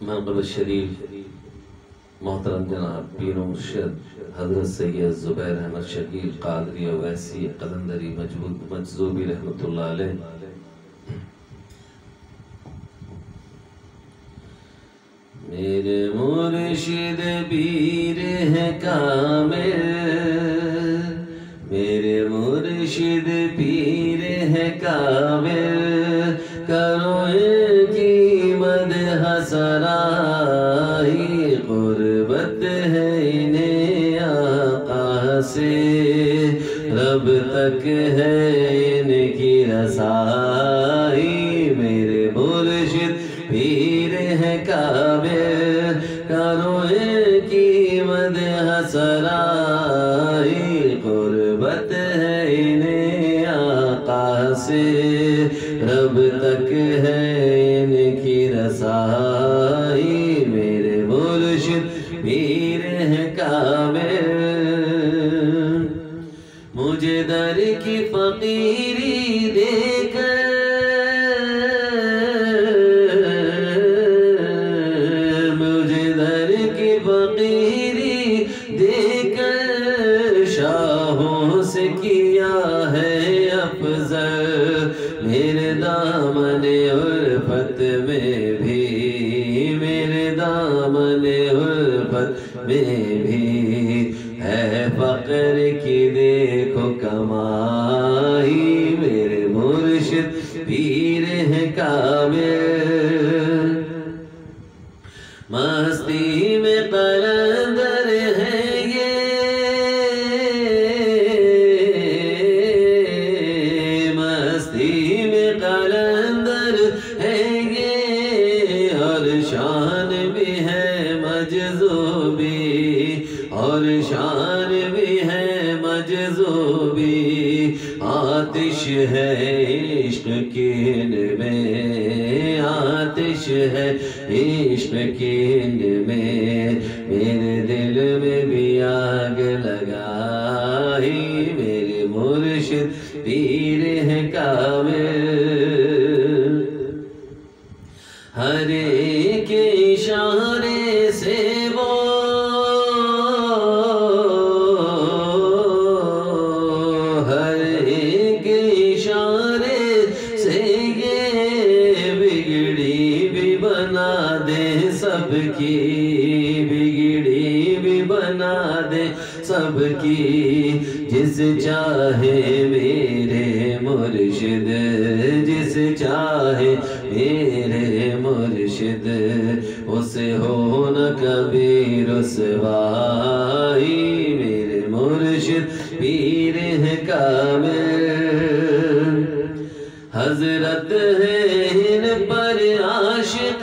منقب الشریف محترم جناب پیر و مرشد حضرت سید زبیر احمد شکیل قادری اویسی قلندری مجذوبی رحمت اللہ علیہ، میرے مرشد پیر ہے کامل، میرے مرشد پیر ہے کامل، کرو ان کی مدح سرائی، قربت ہے انہیں آقا سے، رب تک ہے ان کی رسائی، میرے مرشد پیر ہے کامل، کرو ان کی مدح سرائی، قربت ہے انہیں آقا سے، رب تک ہے ان کی رسائی، میرے مرشد پیر ہے کامل، مجھے در کی فقیری دے کر، مجھے در کی فقیری دے کر، شاہوں سے کیا ہے افضل، میرے دامن الفت میں بھی، میرے دامن الفت میں بھی ہے فقر کی دیکھو کمائی، میرے مرشد پیر ہے کامل، مستی میں قلندر ہے یہ، مستی میں قلندر ہے یہ، اور شان بھی ہے مجذوبی، اور شان بھی ہے مجذوبی، آتش ہے عشق کی ان میں، آتش ہے عشق کی ان میں، میرے دل میں بھی آگ لگائی، میرے مرشد پیر ہے کامل، ہر ایک اشارے سے وہ، ہر ایک اشارے سے یہ بگڑی بھی بنا دے سب کی، بگڑی بھی بنا دے سب کی، جس چاہے میرے مرشد، جس چاہے میرے مرشد، اسے ہو نہ کبھی رسوائی، میرے مرشد پیر ہے کامل، حضرت ہے ان پر عاشق،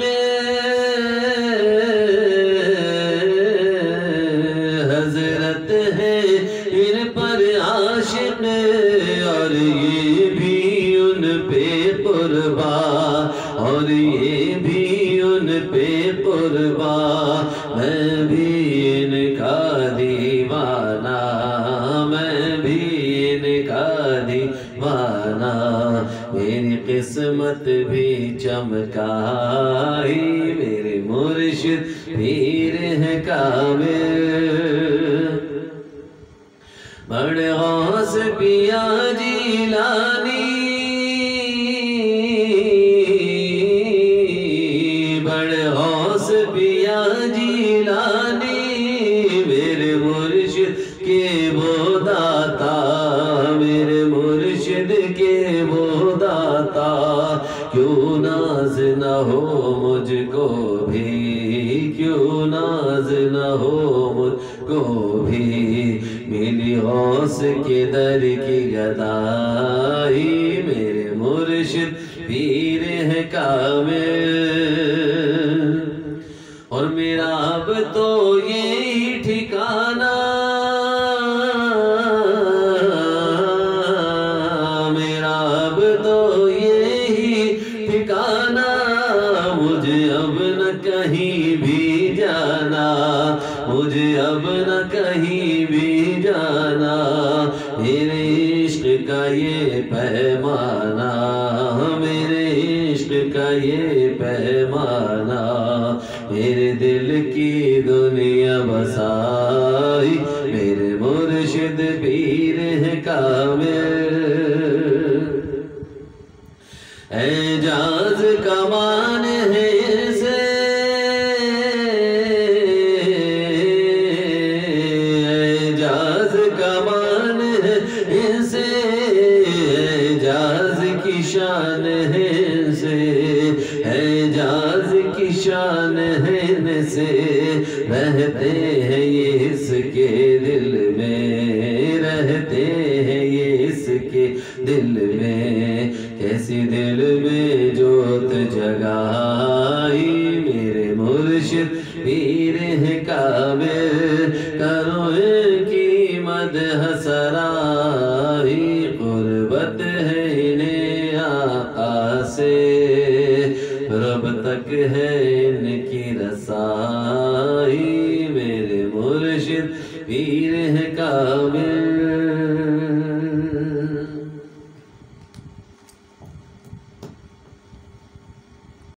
حضرت ہے ان پر عاشق، اور یہ بھی ان پہ قربا، اور یہ بھی ان پہ قربا، میں بھی ان کا دیوانہ، میں بھی ان کا دیوانہ، میری قسمت بھی چمکائی، میرے مرشد پیر ہے کامل، بڑے غوث پیا جیلانی، بڑے غوث پیا جیلانی، میرے مرشد کے وہ داتا، میرے مرشد کے وہ داتا، کیوں ناز نہ ہو مجھ کو بھی، کیوں ناز نہ ہو مجھ کو بھی، ملی غوث کے در کی گدائی، میرے مرشد پیر ہے کامل، اور میرا اب تو یہی ٹھکانہ، میرا اب تو یہی ٹھکانہ، مجھے اب نہ کہیں بھی جانا، مجھے اب نہ کہیں بھی جانا، میرے عشق کا یہ پیمانہ، میرے عشق کا یہ پیمانہ، کی دنیا بسائی میرے مرشد پیر ہے کامل اعجاز کمان ہے اسے اعجاز کمان ہے اسے اعجاز کی شان ہے اسے اعجاز کی شان ہے سے رہتے ہیں یہ اس کے دل میں رہتے ہیں یہ اس کے دل میں کیسی دل میں جوت جگائی میرے مرشد پیر ہے کامل کرو ان کی مدح سرائی قربت ہے انہیں آقا سے رب تک ہے ان کی رسائی میرے مرشد پیر ہے کامل